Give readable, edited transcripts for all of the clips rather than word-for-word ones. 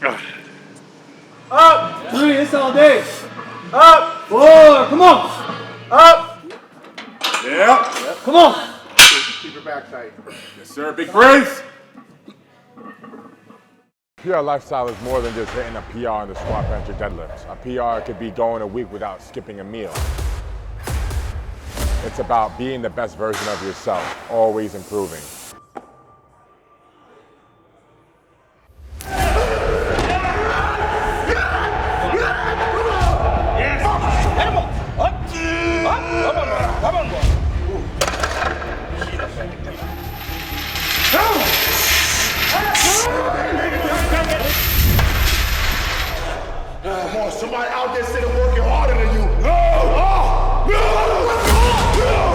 Up. 3, this all day. Up. 4, come on. Up. Yeah. Come on. Keep your back tight. Yes, sir. Big brace. PR lifestyle is more than just hitting a PR in the squat, bench, or deadlifts. A PR could be going a week without skipping a meal. It's about being the best version of yourself, always improving. Come on, somebody out there sitting working harder than you.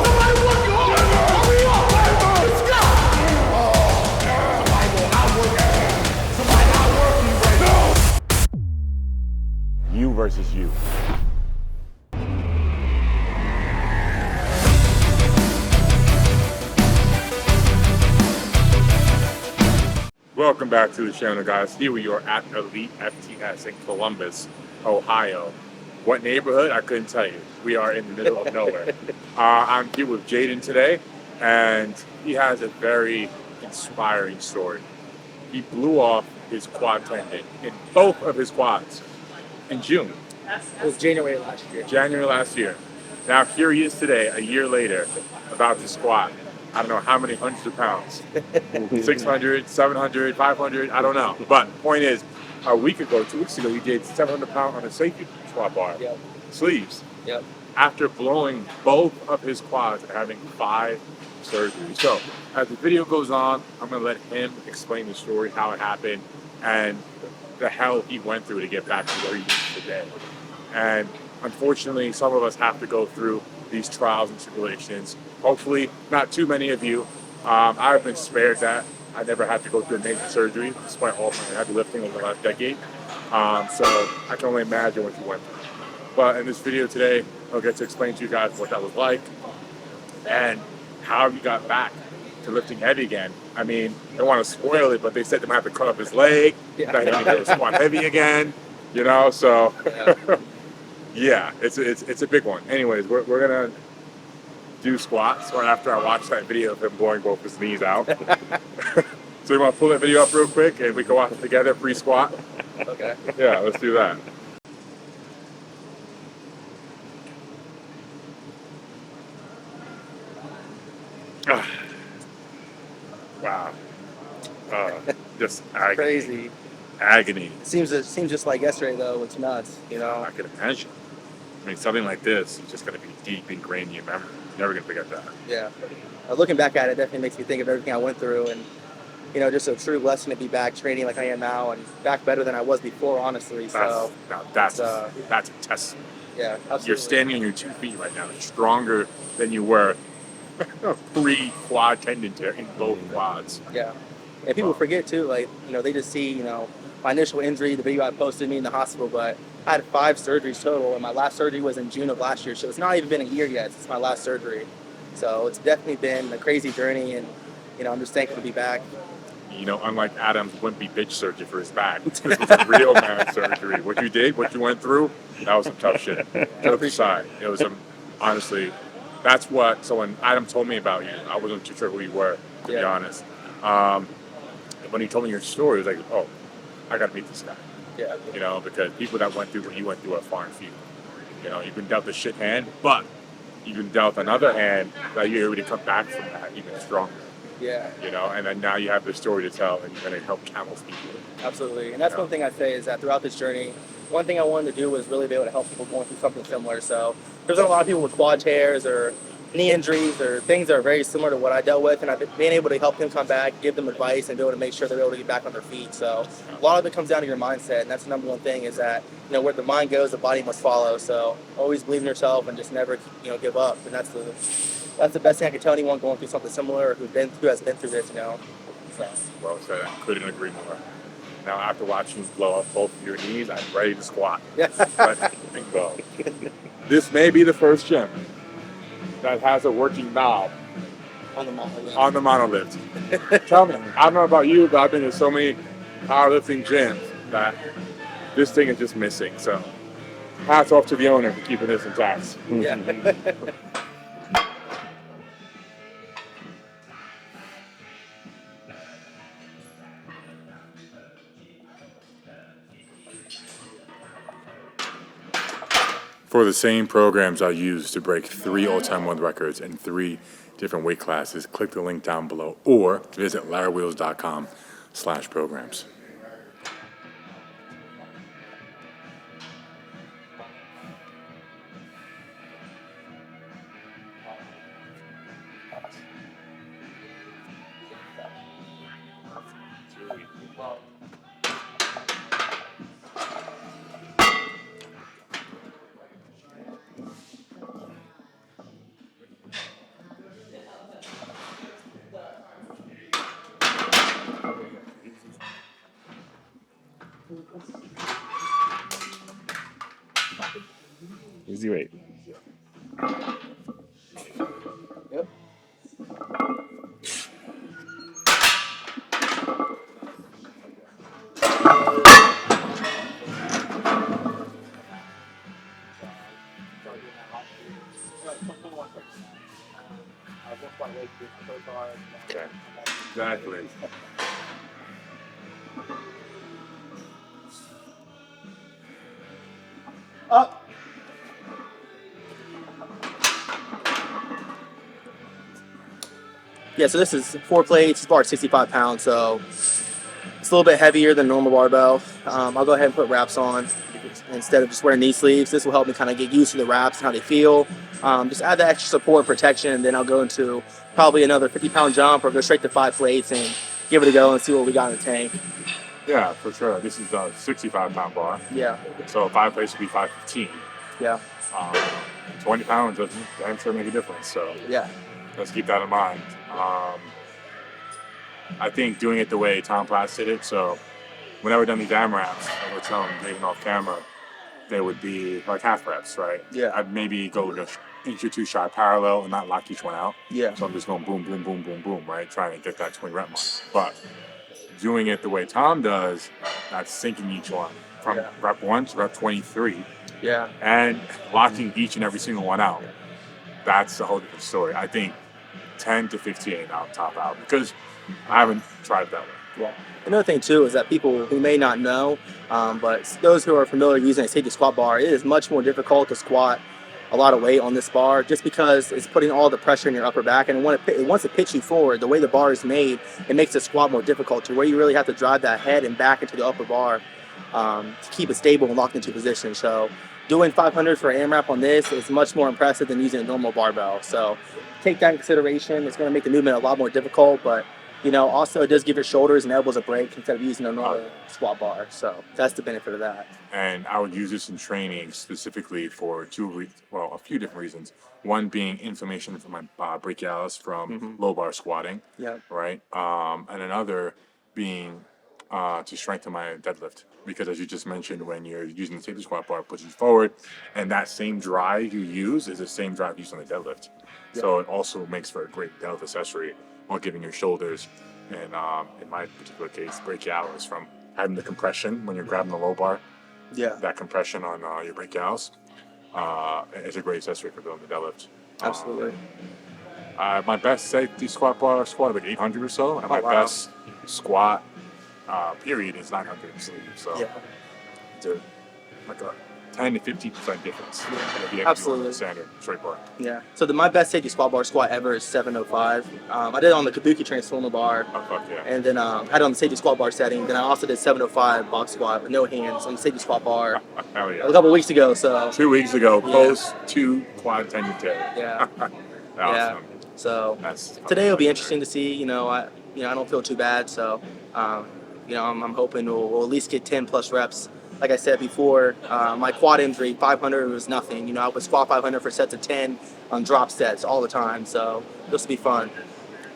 Somebody working harder. Hurry up. Let's go. Somebody gonna outwork you. Somebody outwork you right now. You versus you. Welcome back to the channel, guys. Here we are at Elite FTS in Columbus, Ohio. What neighborhood? I couldn't tell you. We are in the middle of nowhere. I'm here with Jaden today, and he has a very inspiring story. He blew off his quad tendon in both of his quads in June. It was January last year. January last year. Now here he is today, a year later, about to squat. I don't know how many hundreds of pounds. 600, 700, 500, I don't know. But point is, a week ago, 2 weeks ago, he did 700 pounds on a safety squat bar. Yep. Sleeves. Yep. After blowing both of his quads and having 5 surgeries. So as the video goes on, I'm gonna let him explain the story, how it happened, and the hell he went through to get back to where he is today. And unfortunately, some of us have to go through these trials and tribulations. Hopefully, not too many of you. I've been spared that. I never had to go through a major surgery, despite all my heavy lifting over the last decade. So I can only imagine what you went through. But in this video today, I'll get to explain to you guys what that was like and how you got back to lifting heavy again. I mean, I don't want to spoil it, but they said they might have to cut off his leg, that he had to squat heavy again, you know, so yeah, it's a big one. Anyways, we're gonna do squats right after I watch that video of him blowing both his knees out. So you want to pull that video up real quick and we can watch it together, pre-squat? Okay. Yeah, let's do that. Wow. Just agony. Crazy. Agony. It seems just like yesterday though. It's nuts, you know. I can imagine. I mean, something like this is just going to be deep ingrained in your memory. You're never going to forget that. Yeah. Looking back at it, definitely makes me think of everything I went through, and you know, just a true blessing to be back training like I am now, and back better than I was before, honestly. That's a testament. Yeah, absolutely. You're standing on your 2 feet right now, stronger than you were pre-quad tendon tear in both quads. Yeah. And people forget too, like, you know, they just see, you know, my initial injury, the video I posted me in the hospital, but I had 5 surgeries total, and my last surgery was in June of last year, so it's not even been a year yet since my last surgery. So it's definitely been a crazy journey, and, you know, I'm just thankful to be back. You know, unlike Adam's wimpy bitch surgery for his back, this was a real man surgery. What you did, what you went through, that was some tough shit. Tough side. It was honestly, that's what, so when Adam told me about you, I wasn't too sure who you were, to be honest. When he told me your story, it was like, oh, I gotta meet this guy. Yeah. You know, because people that went through what you went through are far and few. You know, you've been dealt a shit hand, but you've been dealt another hand that you're able to come back from that even stronger. Yeah. You know, and then now you have the story to tell, and you're going to help countless people. Absolutely. And that's one thing I say is that throughout this journey, one thing I wanted to do was really be able to help people going through something similar. So there's a lot of people with quad tears or knee injuries or things that are very similar to what I dealt with, and I've been able to help them come back, give them advice, and be able to make sure they're able to get back on their feet. So a lot of it comes down to your mindset, and that's the number one thing is that, you know, where the mind goes, the body must follow. So always believe in yourself and just never, you know, give up. And that's the best thing I can tell anyone going through something similar or who has been through this, you know. So. Well said. I couldn't agree more. Now, after watching you blow up both of your knees, I'm ready to squat. But bingo. This may be the first gym that has a working knob on the monolift. On the monolift. Tell me, I don't know about you, but I've been to so many powerlifting gyms. that this thing is just missing. So hats off to the owner for keeping this intact. Yeah. For the same programs I used to break 3 all-time world records in 3 different weight classes, click the link down below or visit larrywheels.com/programs. Easy weight. Yep. Okay. Exactly. Up. Yeah, so this is 4 plates. This bar is 65 pounds, so it's a little bit heavier than normal barbell. I'll go ahead and put wraps on instead of just wearing knee sleeves. This will help me kind of get used to the wraps and how they feel. Just add the extra support and protection, and then I'll go into probably another 50-pound jump or go straight to 5 plates and give it a go and see what we got in the tank. Yeah, for sure. This is a 65-pound bar. Yeah, So 5 plates would be 515. yeah, 20 pounds doesn't damn sure make a difference. So yeah, let's keep that in mind. I think doing it the way Tom Platz did it. So whenever I've done these AMRAPs, I would tell him, Jaden off camera, they would be like half reps, right? Yeah. I'd maybe go to inch or two shot parallel and not lock each one out. yeah, So I'm just going boom, boom, boom, boom, boom, right? Trying to get that 20 rep mark. But doing it the way Tom does, that's sinking each one from rep 1 to rep 23 yeah. and locking each and every single one out. That's a whole different story. I think 10 to 15 I'll top out because I haven't tried that way. Yeah. Another thing too is that people who may not know, but those who are familiar using a safety squat bar, it is much more difficult to squat a lot of weight on this bar just because it's putting all the pressure in your upper back, and once it pitch you forward, the way the bar is made, it makes the squat more difficult to where you really have to drive that head and back into the upper bar to keep it stable and locked into position. So doing 500 for an AMRAP on this is much more impressive than using a normal barbell. So take that in consideration. It's going to make the movement a lot more difficult, but also it does give your shoulders and elbows a break instead of using a normal squat bar. So that's the benefit of that. And I would use this in training specifically for a few different reasons. One being inflammation from my brachialis from low bar squatting, right? And another being to strengthen my deadlift. Because as you just mentioned, when you're using the safety squat bar, it pushes you forward, and that same drive you use is the same drive used on the deadlift. So it also makes for a great deadlift accessory while giving your shoulders, and in my particular case, brachialis from having the compression when you're grabbing the low bar. Yeah. That compression on your brachialis is a great accessory for building the deadlift. Absolutely. My best safety squat bar squat like 800 or so, and my best squat period is 900. So it's like a 10 to 15% difference. Absolutely. Standard straight bar. Yeah. So my best safety squat bar squat ever is 705. I did it on the Kabuki Transformer bar. Oh, fuck yeah. And then I had it on the safety squat bar setting. Then I also did 705 box squat with no hands on the safety squat bar Hell yeah. a couple weeks ago. So 2 weeks ago, post 2 quad tendon tear. yeah. Awesome. So That's today will be interesting to see. I don't feel too bad. So I'm hoping we'll at least get 10 plus reps. Like I said before, my quad injury, 500 was nothing. I would squat 500 for sets of 10 on drop sets all the time. So this will be fun.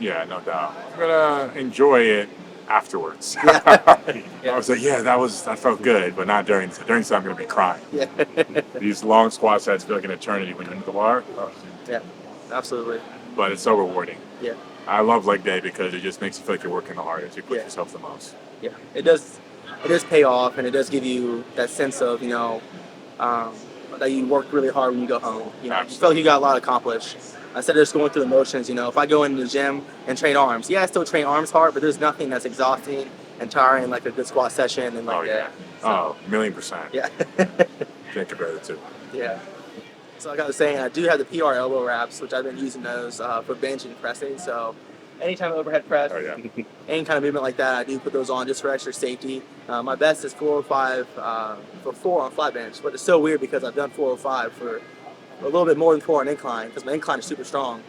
Yeah, no doubt. I'm gonna enjoy it afterwards. Yeah. I was like, that felt good, but not during set. I'm gonna be crying. Yeah. These long squat sets feel like an eternity when you're in the bar. Yeah, absolutely. But it's so rewarding. Yeah. I love leg day because it just makes you feel like you're working the hardest. You push Yeah. yourself the most. Yeah, it does it does pay off, and it does give you that sense of, that you worked really hard when you go home. You feel like you got a lot accomplished. Instead of just going through the motions, if I go into the gym and train arms, yeah, I still train arms hard, but there's nothing that's exhausting and tiring like a good squat session and like that. So, 1,000,000%. Yeah. Can't compare the two. Yeah. So like I was saying, I do have the PR elbow wraps, which I've been using those for bench and pressing. So anytime I overhead press, any kind of movement like that, I do put those on just for extra safety. My best is 405 for 4 on flat bench, but it's so weird because I've done 405 for a little bit more than 4 on incline because my incline is super strong.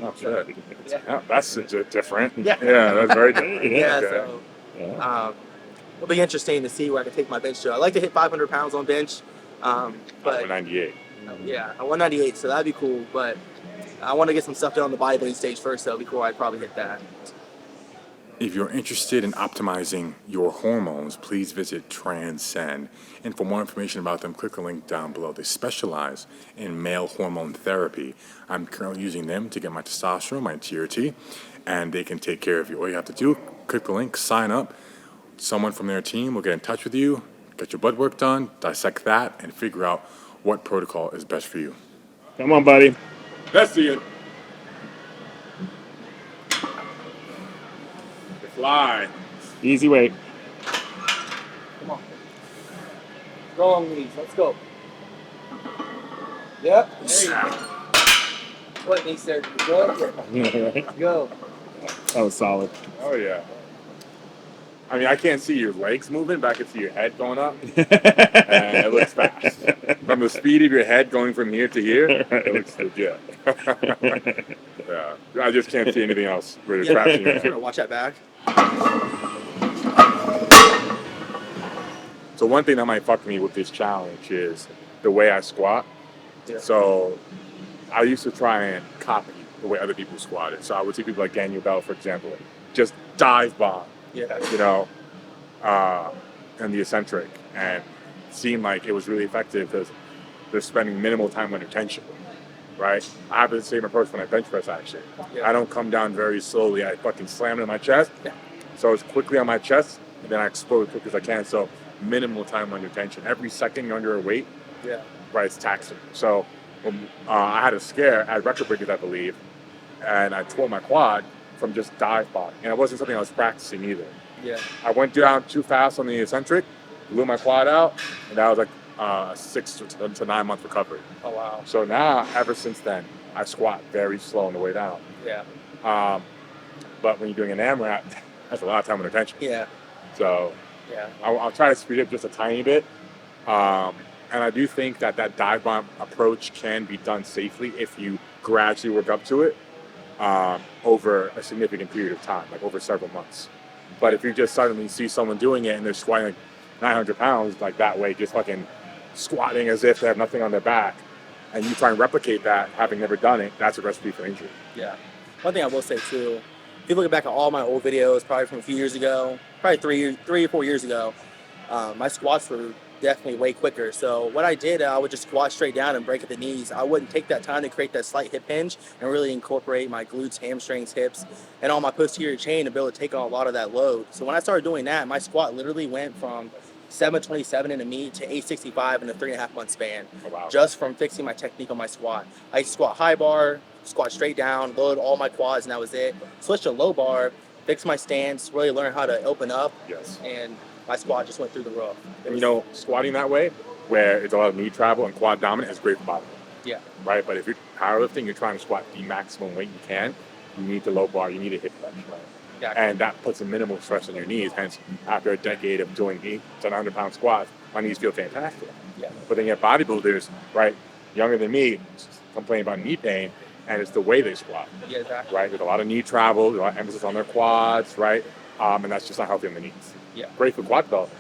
Oh, shit. Yeah, that's different. Yeah. Yeah, that's very different. Yeah, Okay. so it'll be interesting to see where I can take my bench to. I like to hit 500 pounds on bench, but 198. yeah, at 198, so that'd be cool. But I want to get some stuff done on the bodybuilding stage first, though, before I probably hit that. If you're interested in optimizing your hormones, please visit Transcend. And for more information about them, click the link down below. They specialize in male hormone therapy. I'm currently using them to get my testosterone, my TRT, and they can take care of you. All you have to do, click the link, sign up. Someone from their team will get in touch with you, get your blood work done, dissect that, and figure out what protocol is best for you. Come on, buddy. Let's see it. Fly. Easy weight. Come on. Go on knees. Let's go. Yep. There you go. What knees there? Go. Let's go. That was solid. Oh, yeah. I mean, I can't see your legs moving, but I can see your head going up. And it looks fast. From the speed of your head going from here to here, it looks legit. Yeah. I just can't see anything else really fast in your head. Watch that back. So one thing that might fuck me with this challenge is the way I squat. Yeah. So I used to try and copy the way other people squatted. So I would see people like Daniel Bell, for example, just dive bomb. Yeah. And the eccentric, and it seemed like it was really effective because they're spending minimal time under tension, right? I have the same approach when I bench press, actually. Yeah. I don't come down very slowly. I fucking slam it in my chest. Yeah. So it's quickly on my chest, and then I explode as quick as I can. So minimal time under tension. Every second you're under a weight, Yeah. right, it's taxing. So I had a scare at record breakers, I believe, and I tore my quad from just dive bombing. And it wasn't something I was practicing either. Yeah. I went down too fast on the eccentric, blew my quad out, and that was like a 6 to 9 month recovery. Oh, wow. So now, ever since then, I squat very slow on the way down. Yeah. But when you're doing an AMRAP, that's a lot of time under tension. Yeah. So Yeah. I'll try to speed it up just a tiny bit. And I do think that dive bomb approach can be done safely if you gradually work up to it over a significant period of time, like over several months. But if you just suddenly see someone doing it and they're squatting like 900 pounds, like that way, just fucking squatting as if they have nothing on their back, and you try and replicate that, having never done it, that's a recipe for injury. Yeah. One thing I will say too, if you look back at all my old videos, probably from a few years ago, probably 3 or 4 years ago, my squats were definitely way quicker. So what I did, I would just squat straight down and break at the knees. I wouldn't take that time to create that slight hip hinge and really incorporate my glutes, hamstrings, hips, and all my posterior chain to be able to take on a lot of that load. So when I started doing that, my squat literally went from 727 in a meet to 865 in a 3.5 month span. Oh, wow. Just from fixing my technique on my squat. I used to squat high bar, squat straight down, load all my quads, and that was it. Switched to low bar, fixed my stance, really learned how to open up. Yes. And my squat just went through the roof. And squatting that way, where it's a lot of knee travel and quad dominant, is great for bodybuilding. Yeah. Right? But if you're powerlifting, you're trying to squat the maximum weight you can, you need the low bar, you need a hip flex, right? Yeah. And that puts a minimal stress on your knees. Hence, after a decade of doing 8 to 900 pound squats, my knees feel fantastic. Yeah. But then you have bodybuilders, right, younger than me, complain about knee pain, and it's the way they squat, Yeah, exactly. right? There's a lot of knee travel, there's a lot of emphasis on their quads, right? And that's just not healthy on the knees. Yeah. Great for quad development,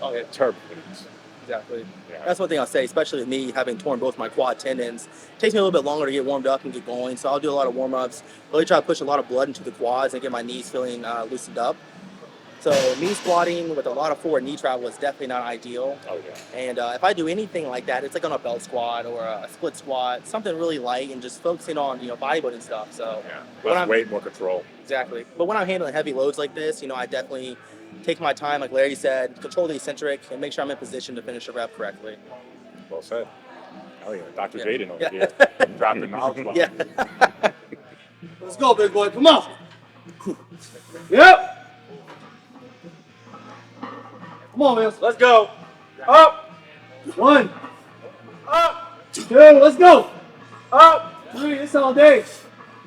Oh, yeah. terrible for the knees. Exactly. Yeah. That's one thing I'll say, especially with me having torn both my quad tendons. It takes me a little bit longer to get warmed up and get going, so I'll do a lot of warm-ups. Really try to push a lot of blood into the quads and get my knees feeling loosened up. So knee squatting with a lot of forward knee travel is definitely not ideal. Oh, yeah. And if I do anything like that, it's like on a belt squat or a split squat, something really light and just focusing on, bodybuilding stuff. So Yeah. when Less I'm- weight, more control. Exactly. But when I'm handling heavy loads like this, I definitely take my time, like Larry said, control the eccentric, and make sure I'm in position to finish a rep correctly. Well said. Oh yeah, Dr. Yeah. Jaden over Yeah. here, dropping knowledge bombs. Yeah. Let's go, big boy. Come on. Yep. Come on, man. Let's go. Up. 1. Up. 2. Let's go. Up. 3. It's all day.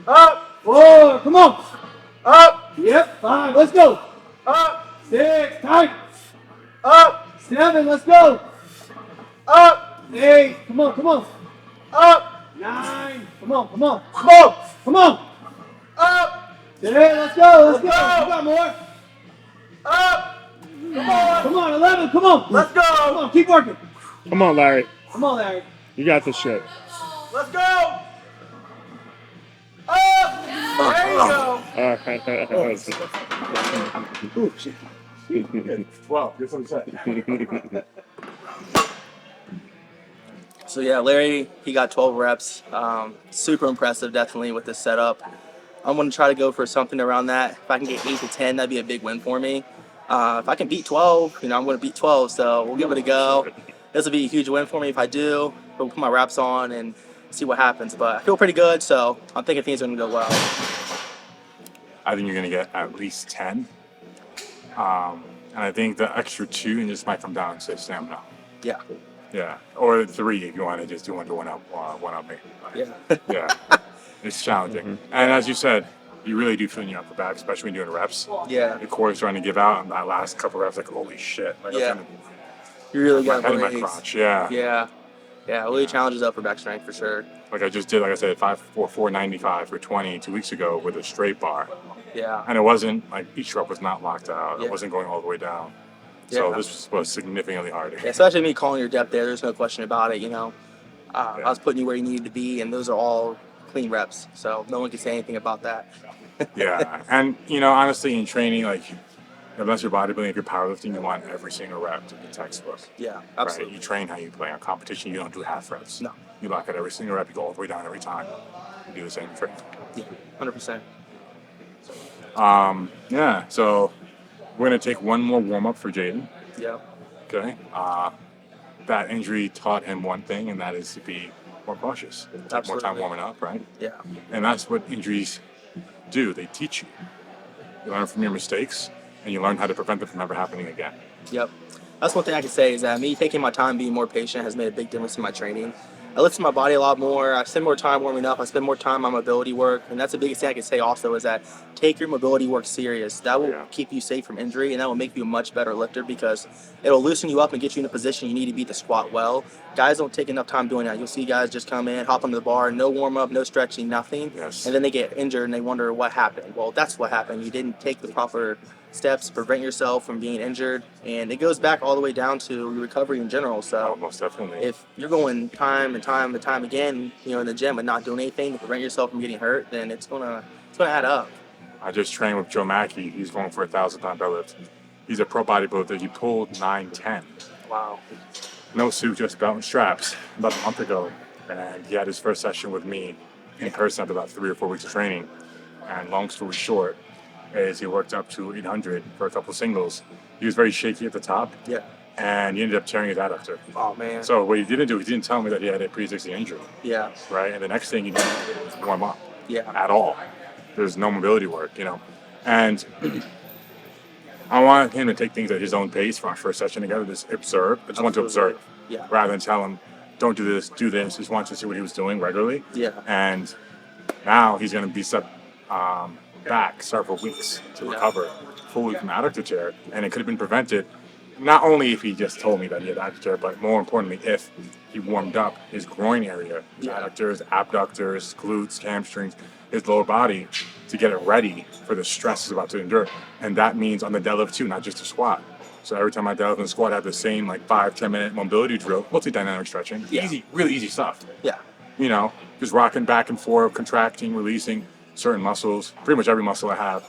Up. 4. Come on. Up. Yep. 5. Let's go. Up. 6. Tight. Up. 7. Let's go. Up. 8. Come on. Come on. Up. 9. Come on. Come on. Come on. Come on. Up. 10. Let's go. Let's go. We got more. Up. Come on. Come on. 11. Come on. Let's go. Come on. Keep working. Come on, Larry. Come on, Larry. You got this shit. Let's go. Up. There you go. Ooh, shit. Well, guess what I'm saying. So yeah, Larry, he got 12 reps. Super impressive, definitely, with this setup. I'm going to try to go for something around that. If I can get 8 to 10, that'd be a big win for me. If I can beat 12, I'm going to beat 12. So we'll give it a go. This will be a huge win for me if I do. We'll put my reps on and see what happens. But I feel pretty good, so I'm thinking things are going to go well. I think you're going to get at least 10. And I think the extra 2 and just might come down to stamina. Yeah. Yeah. Or 3 if you want to just do one up me. Yeah. Yeah. It's challenging. And as you said, you really do feel in your upper back, especially when you're doing reps. Yeah. The core is starting to give out, and that last couple reps, like, holy shit. Like, Yeah. I'm You really my got head in my to crotch. Yeah. Yeah. Yeah, really challenges upper back strength for sure. Like I just did, like I said, 495 for 20 2 weeks ago with a straight bar. Yeah. And it wasn't, like, each rep was not locked out. Yeah. It wasn't going all the way down. So Yeah. this was significantly harder. Yeah, especially me calling your depth there. There's no question about it, I was putting you where you needed to be, and those are all clean reps. So no one can say anything about that. Yeah. And, honestly, in training, like, unless you're bodybuilding, if you're powerlifting, you want every single rep to be textbook. Yeah, Right? absolutely. You train how you play. On competition, you don't do half reps. No. You lock at every single rep. You go all the way down every time. You do the same trick. Yeah, 100%. Yeah. So we're going to take one more warm-up for Jaden. Yeah. Okay. That injury taught him one thing, and that is to be more cautious. Take more time Absolutely. warming up, right? Yeah. And that's what injuries do. They teach you. You learn from your mistakes, and you learn how to prevent them from ever happening again. Yep. That's one thing I can say is that me taking my time, being more patient, has made a big difference in my training. I listen to my body a lot more. I spend more time warming up. I spend more time on mobility work. And that's the biggest thing I can say also is that take your mobility work serious. That will keep you safe from injury, and that will make you a much better lifter because it'll loosen you up and get you in a position you need to be to squat well. Guys don't take enough time doing that. You'll see guys just come in, hop onto the bar, no warm-up, no stretching, nothing. Yes. And then they get injured and they wonder what happened. Well, that's what happened. You didn't take the proper steps to prevent yourself from being injured, and it goes back all the way down to your recovery in general. So Most definitely. if you're going time and time and time again, in the gym and not doing anything to prevent yourself from getting hurt, then it's gonna add up. I just trained with Joe Mackey. He's going for a 1,000-pound deadlift. He's a pro bodybuilder. He pulled 910. Wow. No suit, just belt and straps about a month ago. And he had his first session with me in person after about 3 or 4 weeks of training. And long story short, is he worked up to 800 for a couple singles. He was very shaky at the top. Yeah. And he ended up tearing his adductor. Oh man. So what he didn't do, he didn't tell me that he had a pre-existing injury, Yeah. right? And the next thing he did was warm up Yeah. at all. There's no mobility work, And I want him to take things at his own pace for our first session together. Just observe. I just want to observe. Yeah. Rather than tell him, don't do this, do this. Just want to see what he was doing regularly. Yeah. And now he's going to be set back several weeks to recover fully from adductor tear. And it could have been prevented, not only if he just told me that he had adductor tear, but more importantly, if he warmed up his groin area, his adductors, abductors, glutes, hamstrings, his lower body to get it ready for the stress he's about to endure. And that means on the deadlift too, not just the squat. So every time I deadlift and squat, I have the same 5-10 minute mobility drill, multi-dynamic stretching. Yeah. Easy, really easy stuff. Yeah. Just rocking back and forth, contracting, releasing certain muscles, pretty much every muscle I have,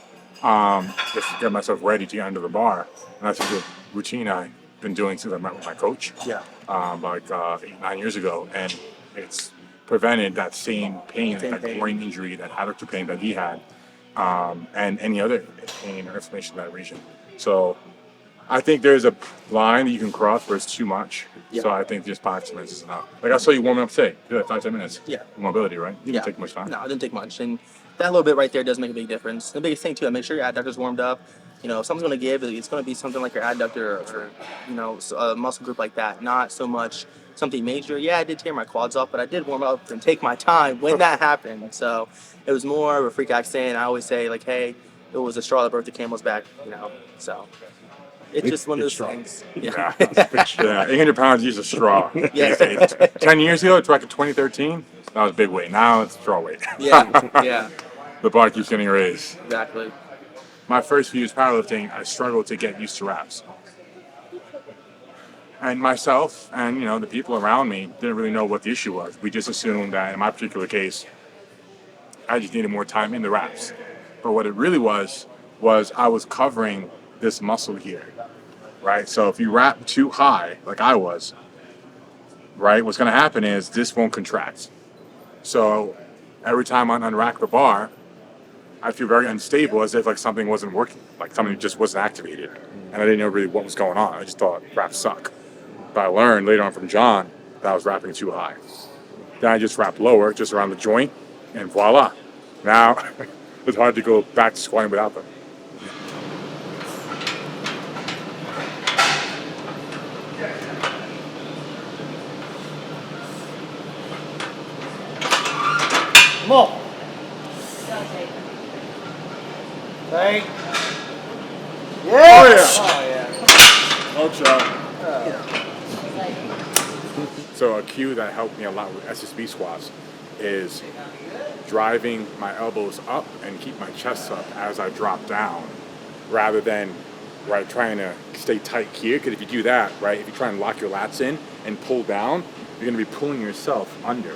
just to get myself ready to get under the bar. And that's a good routine I've been doing since I met with my coach, Yeah. 8-9 years ago. And it's prevented that same pain, Same that pain. groin injury, that adductor pain that he had. and any other pain or inflammation in that region. So I think there's a line that you can cross where it's too much. Yeah. So I think just 5-10 minutes is enough. Like I saw you warming up today. You did 5-10 minutes. Yeah. Mobility, right? You didn't take much time. No, it didn't take much. And that little bit right there does make a big difference. The biggest thing, too, make sure your adductor's warmed up. You know, if something's going to give, it's going to be something like your adductor or, you know, a muscle group like that. Not so much something major. Yeah, I did tear my quads off, but I did warm up and take my time when that happened. So it was more of a freak accident. I always say, like, hey, it was a straw that broke the camel's back, you know. So it's just one of those things. Yeah. 800 pounds, use a straw. Yeah. 10 years ago, back in 2013, that was big weight. Now it's straw weight. Yeah, The bar keeps getting raised. exactly. My first few years powerlifting, I struggled to get used to reps. And myself and, you know, the people around me didn't really know what the issue was. We just assumed that in my particular case, I just needed more time in the reps. But what it really was I was covering this muscle here, right? So if you wrap too high, like I was, right, what's going to happen is this won't contract. So every time I unrack the bar, I feel very unstable, as if like something wasn't working, like something just wasn't activated. And I didn't know really what was going on. I just thought wraps suck. But I learned later on from John that I was wrapping too high. Then I just wrapped lower, just around the joint, and voila. Now it's hard to go back to squatting without them. Come on. Right. Oh yeah. Oh, Ultra. So a cue that helped me a lot with SSB squats is driving my elbows up and keep my chest up as I drop down, rather than trying to stay tight here. Because if you do that, right, if you try and lock your lats in and pull down, you're going to be pulling yourself under,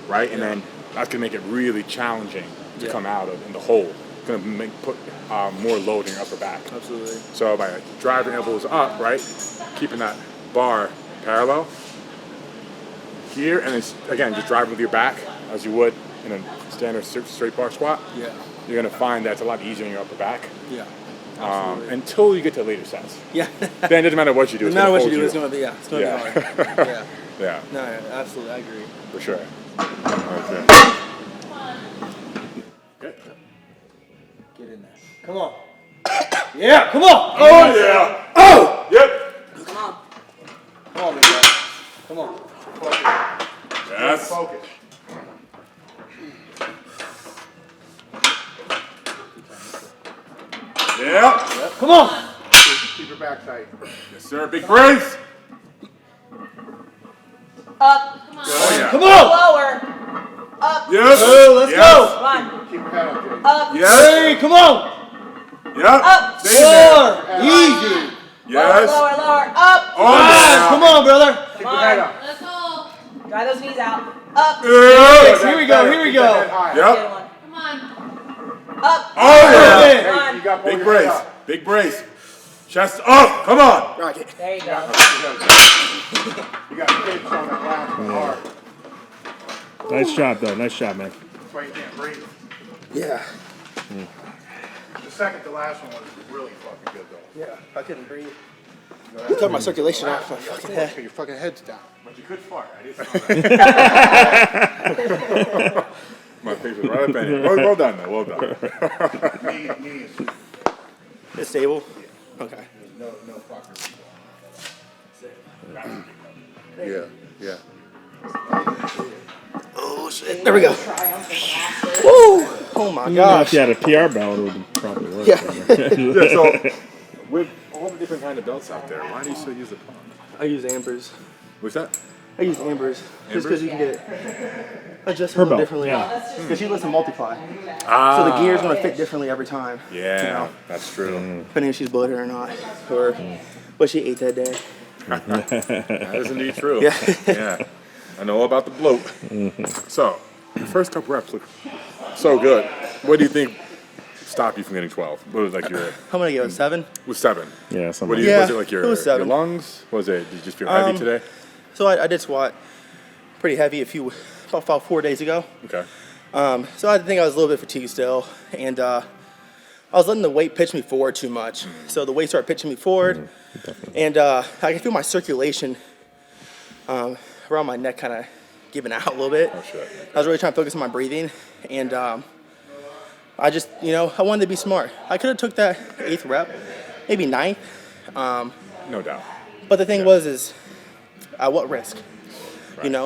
right? And then that's going to make it really challenging to come out of in the hole. It's going to put more load in your upper back. Absolutely. So by driving elbows up, right, keeping that bar parallel here, and then again, just driving with your back as you would in a standard straight bar squat. Yeah. You're going to find that's a lot easier in your upper back. Yeah. Until you get to later sets. Yeah. Then it doesn't matter what you do. No matter what you do, it's going to be, it's going to Yeah. be hard. Yeah. Yeah, No, absolutely, I agree. for sure. Okay. Get in there. Come on. Yeah, come on. Oh yeah. Oh. Yep. Come on. Come on, big guy. Come on. Yes. Focus. Yep. Come on. Keep your back tight. Yes, sir. Big brace. Up. Come on. Oh yeah. Come on. Lower. Up. Yes. Let's Yes. go. Come on. Keep your head up, Jaden. Up. Yes. Hey, come on. Yep. Up. Stay in there. Four. Easy. Yes. Lower, lower. Up. Oh yeah. Come on, brother. Keep your head up. Let's go. Dry those knees out. Up. Yes. Here we go. Here we Keep your head go. high. Good Yep. one. Come on. Up. Oh yeah. Hey. Come Hey, you on. got both Big your heads brace. up. Big brace. Chest up. Come on. Rock it. There you go. You got kids on that last one hard. Nice job, though. Nice job, man. That's why you can't breathe. Yeah. The second to last one was really fucking good though. Yeah. I couldn't breathe. It took my circulation off my fucking head. Your fucking head's down. But you could fart. I didn't know that. My face was right up in it. Well done, though. Well done. Knee is It's stable? Okay. no fucker. Yeah. Yeah. Oh, shit. There we go. Triumphant. Woo! Oh, my If gosh. you had a PR belt, it would probably work. Yeah. Yeah, so with all the different kind of belts out there, why do you still use the pump? I use Ambers. What's that? I use Ambers. Just because you can get it adjusted a Her little belt, differently. yeah. Because she lets them multiply. So the gear's going to fit differently every time. Yeah, You know, that's true. depending if she's bloated or not. Or what she ate that day. That is indeed true. Yeah. Yeah. I know all about the bloat. So, the first couple reps look so good. What do you think stopped you from getting 12? What was like your How many give it? 7? was 7? Yeah, something What do like you, Yeah, was it like it was 7. your lungs? Was it? Did you just feel heavy today? So I did squat pretty heavy about 4 days ago. Okay. So I think I was a little bit fatigued still, and I was letting the weight pitch me forward too much. So the weight started pitching me forward, and I could feel my circulation around my neck kind of giving out a little bit. Oh, shit. I was really trying to focus on my breathing, and I just, I wanted to be smart. I could have took that 8th rep, maybe 9th. No doubt. But the thing is at what risk?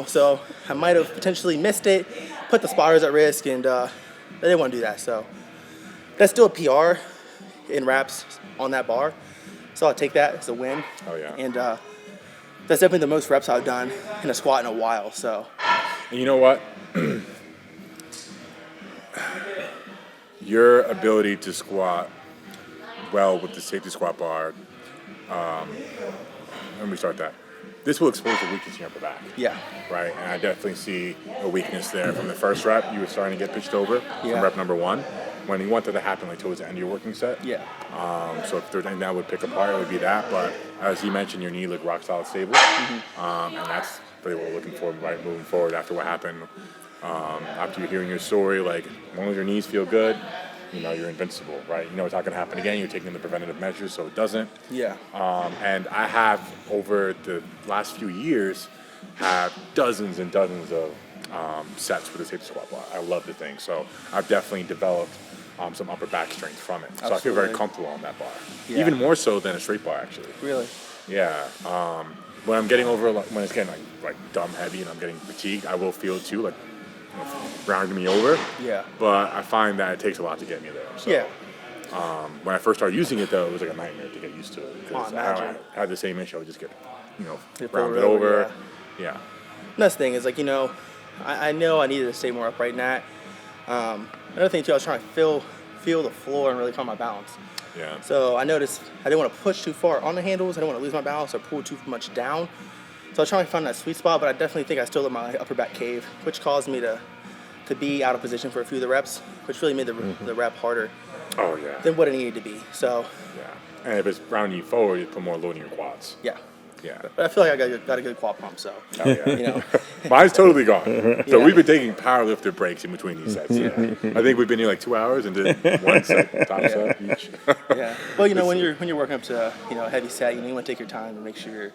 So I might have potentially missed it, put the spotters at risk, and they didn't want to do that. So that's still a PR in reps on that bar. So I'll take that as a win. Oh, yeah. And that's definitely the most reps I've done in a squat in a while. So. And you know what? Your ability to squat well with the safety squat bar, let me start that. This will expose the weakness in your upper back. Yeah. Right? And I definitely see a weakness there. From the first rep, you were starting to get pitched over from rep number 1. When you want that to happen like towards the end of your working set. Yeah. So if there's anything that would pick apart, it would be that. But as you mentioned, your knee looked rock solid stable. And that's really what we're looking for, right, moving forward after what happened. After you're hearing your story, like, as long as your knees feel good, you're invincible, right? It's not going to happen again. You're taking the preventative measures so it doesn't. Yeah. And I have, over the last few years, have dozens and dozens of sets with the safety squat bar. I love the thing. So I've definitely developed some upper back strength from it. So I feel very comfortable on that bar. Yeah. Even more so than a straight bar, actually. Really? Yeah. When I'm getting over, when it's getting like dumb heavy and I'm getting fatigued, I will feel it too, like rounding me over. Yeah. But I find that it takes a lot to get me there. So, Yeah. when I first started using it, though, it was like a nightmare to get used to it. Because imagine. I had the same issue. I would just get, Get rounded pulled over, over. Yeah. Next thing is I know I needed to stay more upright in that. Another thing too, I was trying to feel the floor and really calm my balance. Yeah. So I noticed I didn't want to push too far on the handles. I didn't want to lose my balance or pull too much down. So I was trying to find that sweet spot, but I definitely think I still let my upper back cave, which caused me to be out of position for a few of the reps, which really made the rep harder Oh, yeah. than what it needed to be. So Yeah. And if it's rounding you forward, you put more load in your quads. yeah. Yeah. But I feel like I got a good quad pump, so Oh, yeah. Mine's totally gone. So Yeah. we've been taking powerlifter breaks in between these sets. Yeah. I think we've been here like 2 hours and did one set, top set each. Yeah. Well, when you're working up to a heavy set, you want to take your time and make sure you're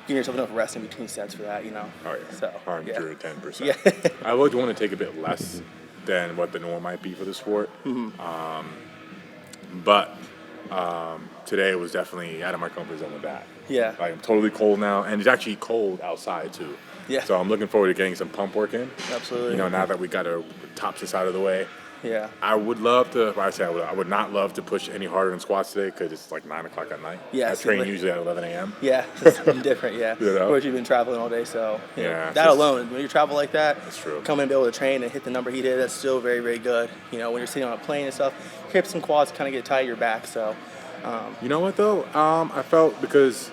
giving yourself enough rest in between sets for that. Oh yeah. So 110%. Yeah. I would want to take a bit less than what the norm might be for the sport. But today was definitely out of my comfort zone with that. Yeah. Like, I'm totally cold now, and it's actually cold outside too. Yeah. So I'm looking forward to getting some pump work in. Absolutely. Now that we got our tops this out of the way. Yeah. I would love to. I would not love to push any harder than squats today because it's like 9 o'clock at night. Yeah, I it's train late. usually at 11 a.m. Yeah, it's something different, yeah. You know? Of course, you've been traveling all day, so Yeah, that it's- alone, when you travel like that, That's true. come and be able to train and hit the number he did, that's still very, very good. When you're sitting on a plane and stuff, hips and quads kind of get tight at your back, so. You know what though? I felt, because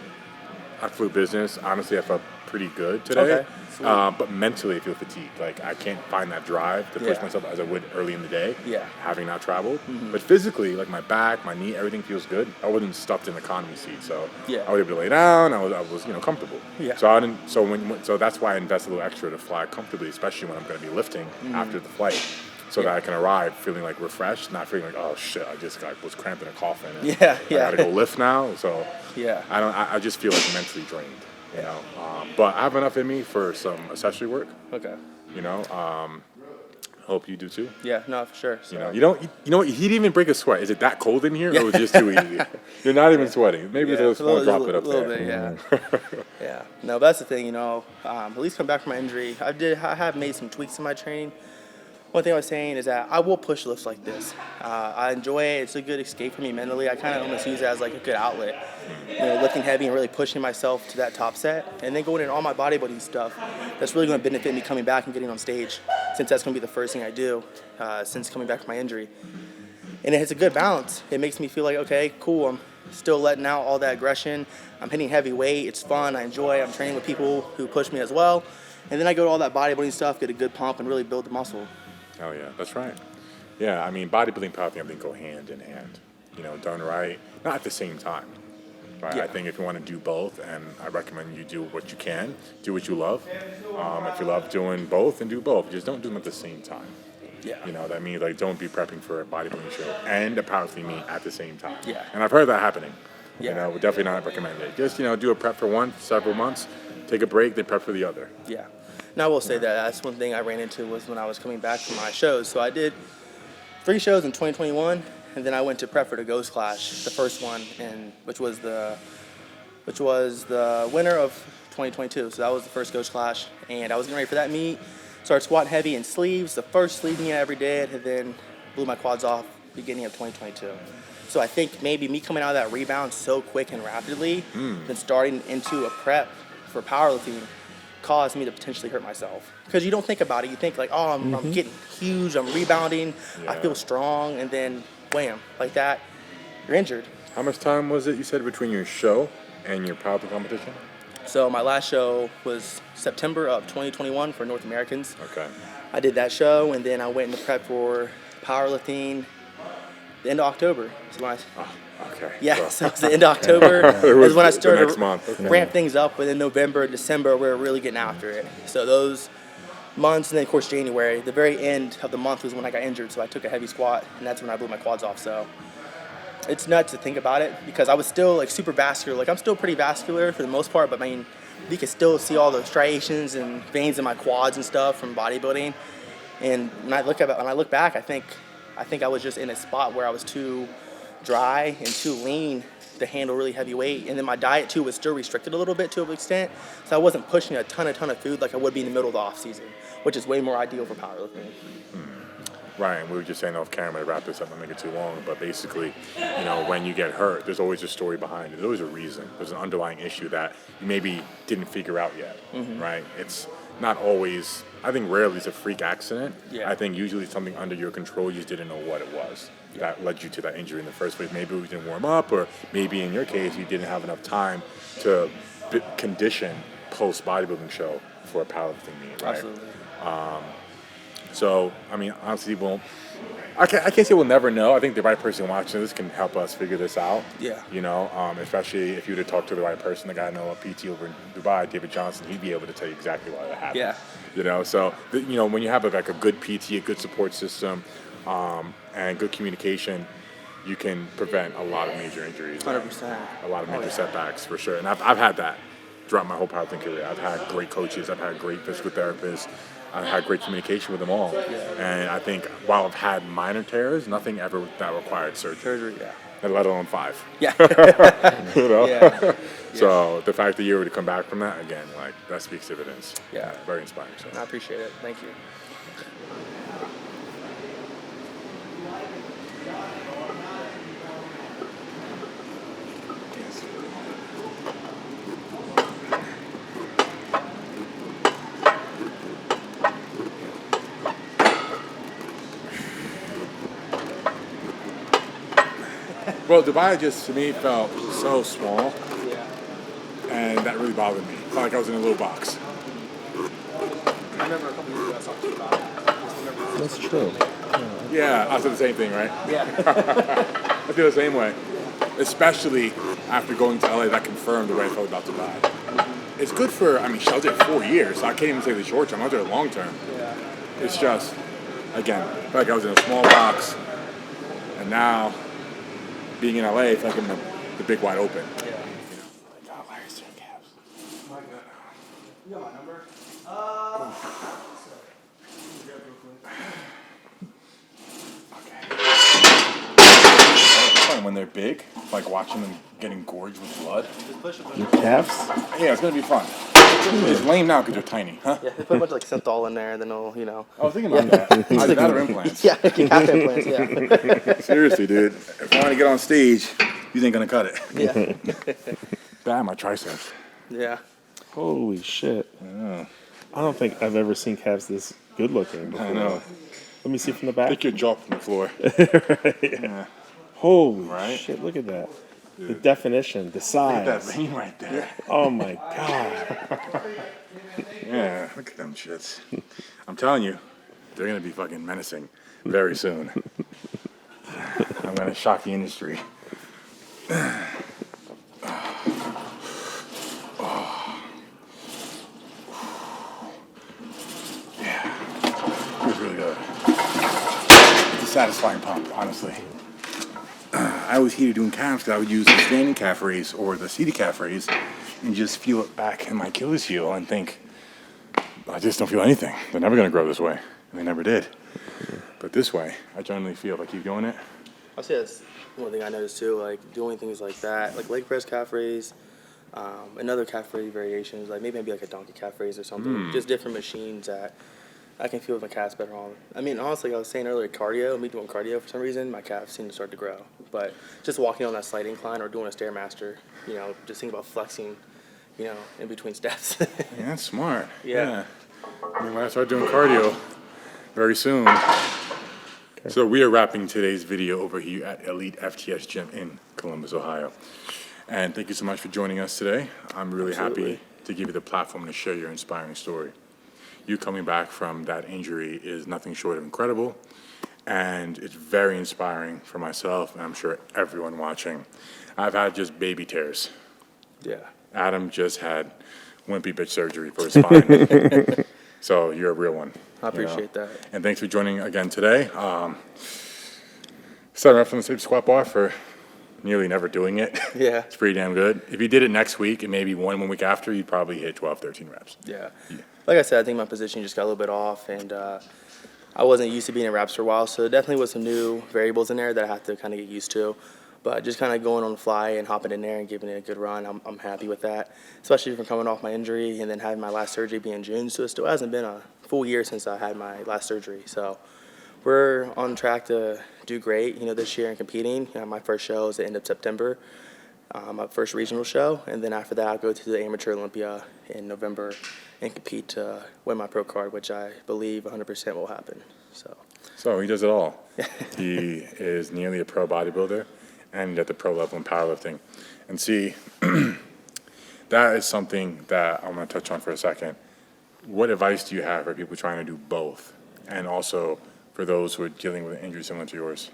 I flew business, honestly, I felt pretty good today. Okay, sweet. But mentally, I feel fatigued. Like, I can't find that drive to push Yeah. myself as I would early in the day. Yeah. Having not traveled. But physically, like my back, my knee, everything feels good. I wasn't stuffed in the economy seat, so Yeah. I was able to lay down. I was comfortable. Yeah. So I didn't. So that's why I invest a little extra to fly comfortably, especially when I'm going to be lifting after the flight. So that I can arrive feeling like refreshed, not feeling like, oh shit, I just was cramped in a coffin. And Yeah, I gotta go lift now. So Yeah. I just feel like mentally drained. But I have enough in me for some accessory work. Okay. Hope you do too. Yeah, no, for sure. So. You know what? He didn't even break a sweat. Is it that cold in here, or was it just too easy? You're not even sweating. Maybe Yeah, it's a small drop it up a little there. bit, yeah. Yeah. No, but that's the thing, at least come back from my injury. I have made some tweaks in my training. One thing I was saying is that I will push lifts like this. I enjoy it. It's a good escape for me mentally. I kind of almost use it as like a good outlet. Lifting heavy and really pushing myself to that top set, and then going in all my bodybuilding stuff. That's really going to benefit me coming back and getting on stage, since that's going to be the first thing I do since coming back from my injury. And it's a good balance. It makes me feel like, okay, cool. I'm still letting out all that aggression. I'm hitting heavy weight. It's fun. I enjoy. I'm training with people who push me as well. And then I go to all that bodybuilding stuff, get a good pump, and really build the muscle. Oh yeah, that's right. Yeah, I mean, bodybuilding and powerlifting, I think, go hand in hand. Done right, not at the same time. Right? Yeah. I think if you want to do both, and I recommend you do what you can, do what you love. If you love doing both, then do both. Just don't do them at the same time. Yeah. You know, that means like don't be prepping for a bodybuilding show and a powerlifting meet at the same time. Yeah. And I've heard that happening. Yeah. You know, would definitely not recommend it. Just, you know, do a prep for one, several months, take a break, then prep for the other. Yeah. Now I will say that that's one thing I ran into was when I was coming back from my shows. So I did 3 shows in 2021, and then I went to prep for the Ghost Clash, the first one, and which was the winner of 2022. So that was the first Ghost Clash, and I was getting ready for that meet. Started squatting heavy in sleeves, the first sleeve meet I ever did, and then blew my quads off beginning of 2022. So I think maybe me coming out of that rebound so quick and rapidly, then starting into a prep for powerlifting, caused me to potentially hurt myself. Because you don't think about it. You think like, oh, I'm getting huge, I'm rebounding, I feel strong, and then wham, like that, you're injured. How much time was it, you said, between your show and your powerlifting competition? So my last show was September of 2021 for North Americans. Okay. I did that show, and then I went into prep for powerlifting the end of October. So when Okay. yeah, so it was the end of October is when I started the next month. to ramp things up, and then November, December, we were really getting after it. So those months, and then of course January, the very end of the month was when I got injured, so I took a heavy squat, and that's when I blew my quads off. So it's nuts to think about it, because I was still like super vascular. Like I'm still pretty vascular for the most part, but I mean, you can still see all the striations and veins in my quads and stuff from bodybuilding. And when I look back, I think I was just in a spot where I was too dry and too lean to handle really heavy weight, and then my diet too was still restricted a little bit to an extent, so I wasn't pushing a ton of food like I would be in the middle of the off season, which is way more ideal for powerlifting. Ryan, we were just saying off camera to wrap this up and make it too long, but basically, you know, when you get hurt, there's always a story behind it. There's always a reason. There's an underlying issue that you maybe didn't figure out yet, right? It's not always, I think rarely it's a freak accident. Yeah. I think usually it's something under your control, you just didn't know what it was that led you to that injury in the first place. Maybe we didn't warm up, or maybe in your case, you didn't have enough time to condition post bodybuilding show for a powerlifting meet, right? Absolutely. So, I mean, honestly, I can't say we'll never know. I think the right person watching this can help us figure this out. Yeah. You know, especially if you were to talk to the right person, the guy I know at PT over in Dubai, David Johnson, he'd be able to tell you exactly why that happened. Yeah. You know, so, you know, when you have like a good PT, a good support system, and good communication, you can prevent a lot of major injuries. 100%. A lot of major setbacks, for sure. And I've had that throughout my whole powerlifting career. I've had great coaches. I've had great physical therapists. I've had great communication with them all. And I think while I've had minor tears, nothing ever that required surgery. Yeah. And let alone 5. Yeah. You know? Yeah. So the fact that you were to come back from that, again, like, that speaks evidence. Yeah. Very inspiring. So. I appreciate it. Thank you. Well, Dubai just, to me, felt so small, Yeah. and that really bothered me. Felt like I was in a little box. I remember a couple years ago I talked to you about it. That's true. Yeah, I said the same thing, right? Yeah. I feel the same way, especially after going to LA. That confirmed the way I felt about Dubai. It's good for, I mean, I was there 4 years, so I can't even say the short term. I was there long term. Yeah. It's just, again, I felt like I was in a small box, and now, being in LA, I feel like I'm in the big wide open. Yeah. God, Larry's doing calves. You got my number? Fun when they're big, like watching them getting gorged with blood. Your calves? Yeah, it's gonna be fun. It's lame now because they're tiny, huh? Yeah, they put a bunch of like synthol in there, then it'll, you know. I was thinking about that. Either that or implants. Yeah, you have implants, yeah. Seriously, dude. If I want to get on stage, you ain't gonna cut it. Yeah. Damn, my triceps. Yeah. Holy shit. I don't think I've ever seen calves this good looking before. I know. Let me see from the back. Pick your jaw from the floor. Yeah. Holy Right? shit, look at that. The definition, the size. Look at that vein right there. Oh my God. Yeah, look at them shits. I'm telling you, they're gonna be fucking menacing very soon. I'm gonna shock the industry. Yeah, feels really good. satisfying pump, honestly. I was hated doing calves because I would use the standing calf raise or the seated calf raise and just feel it back in my Achilles heel and think, I just don't feel anything. They're never going to grow this way. And they never did. But this way, I generally feel if I keep doing it. I'll say that's one thing I noticed too, like doing things like that, like leg press calf raise, another calf raise variations, like maybe like a donkey calf raise or something. Just different machines that I can feel my calves better on. I mean, honestly, I was saying earlier, me doing cardio for some reason, my calves seem to start to grow. But just walking on that slight incline or doing a Stairmaster, just think about flexing, in between steps. Yeah, that's smart. Yeah. I mean, when I start doing cardio very soon. So we are wrapping today's video over here at Elite FTS Gym in Columbus, Ohio. And thank you so much for joining us today. I'm really happy to give you the platform to share your inspiring story. You coming back from that injury is nothing short of incredible, and it's very inspiring for myself, and I'm sure everyone watching. I've had just baby tears. Yeah. Adam just had wimpy bitch surgery for his spine. So you're a real one. I appreciate that. And thanks for joining again today. Starting off from the same squat bar for nearly never doing it. Yeah. It's pretty damn good. If you did it next week and maybe one week after, you'd probably hit 12, 13 reps. Yeah. Like I said, I think my position just got a little bit off, and I wasn't used to being in reps for a while, so there definitely was some new variables in there that I have to kind of get used to. But just kind of going on the fly and hopping in there and giving it a good run, I'm happy with that, especially from coming off my injury and then having my last surgery be in June, so it still hasn't been a full year since I had my last surgery. So we're on track to do great, this year and competing. My first show is the end of September, my first regional show, and then after that I'll go to the Amateur Olympia in November and compete to win my pro card, which I believe 100% will happen. So he does it all. He is nearly a pro bodybuilder and at the pro level in powerlifting. And see, that is something that I'm going to touch on for a second. What advice do you have for people trying to do both, and also for those who are dealing with an injury similar to yours?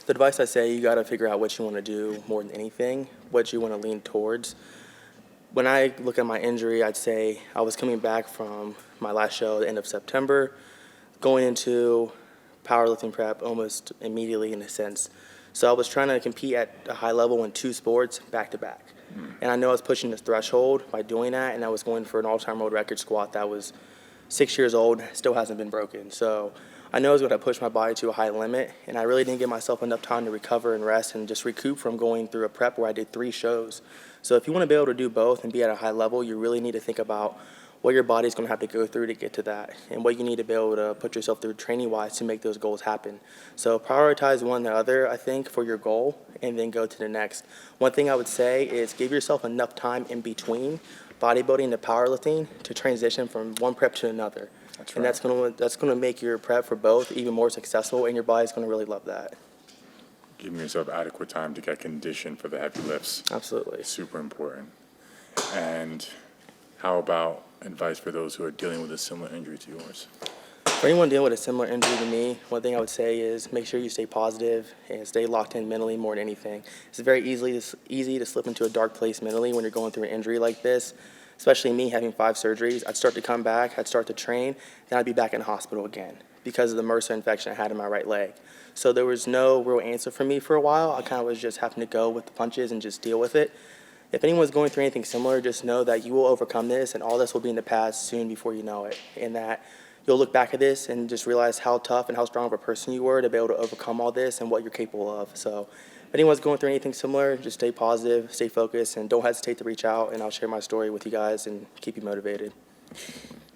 The advice I say, you got to figure out what you want to do more than anything, what you want to lean towards. When I look at my injury, I'd say I was coming back from my last show at the end of September, going into powerlifting prep almost immediately in a sense. So I was trying to compete at a high level in 2 sports back to back. And I know I was pushing this threshold by doing that, and I was going for an all-time world record squat that was 6 years old, still hasn't been broken. So I know I was going to push my body to a high limit, and I really didn't give myself enough time to recover and rest and just recoup from going through a prep where I did 3 shows. So if you want to be able to do both and be at a high level, you really need to think about what your body's going to have to go through to get to that, and what you need to be able to put yourself through training-wise to make those goals happen. So prioritize one or the other, I think, for your goal, and then go to the next. One thing I would say is give yourself enough time in between bodybuilding to powerlifting to transition from one prep to another. That's And right. that's going to make your prep for both even more successful, and your body's going to really love that. Giving yourself adequate time to get conditioned for the heavy lifts. Absolutely. It's super important. And how about advice for those who are dealing with a similar injury to yours? For anyone dealing with a similar injury to me, one thing I would say is make sure you stay positive and stay locked in mentally more than anything. It's very easy to slip into a dark place mentally when you're going through an injury like this, especially me having 5 surgeries. I'd start to come back, I'd start to train, then I'd be back in the hospital again because of the MRSA infection I had in my right leg. So there was no real answer for me for a while. I kind of was just having to go with the punches and just deal with it. If anyone's going through anything similar, just know that you will overcome this, and all this will be in the past soon before you know it. And that you'll look back at this and just realize how tough and how strong of a person you were to be able to overcome all this and what you're capable of. So if anyone's going through anything similar, just stay positive, stay focused, and don't hesitate to reach out, and I'll share my story with you guys and keep you motivated.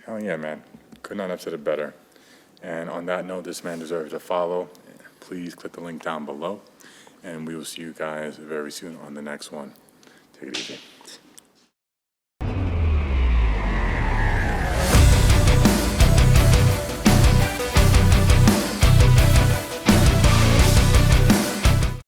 Hell yeah, man. Could not have said it better. And on that note, this man deserves a follow. Please click the link down below, and we will see you guys very soon on the next one. Take it easy.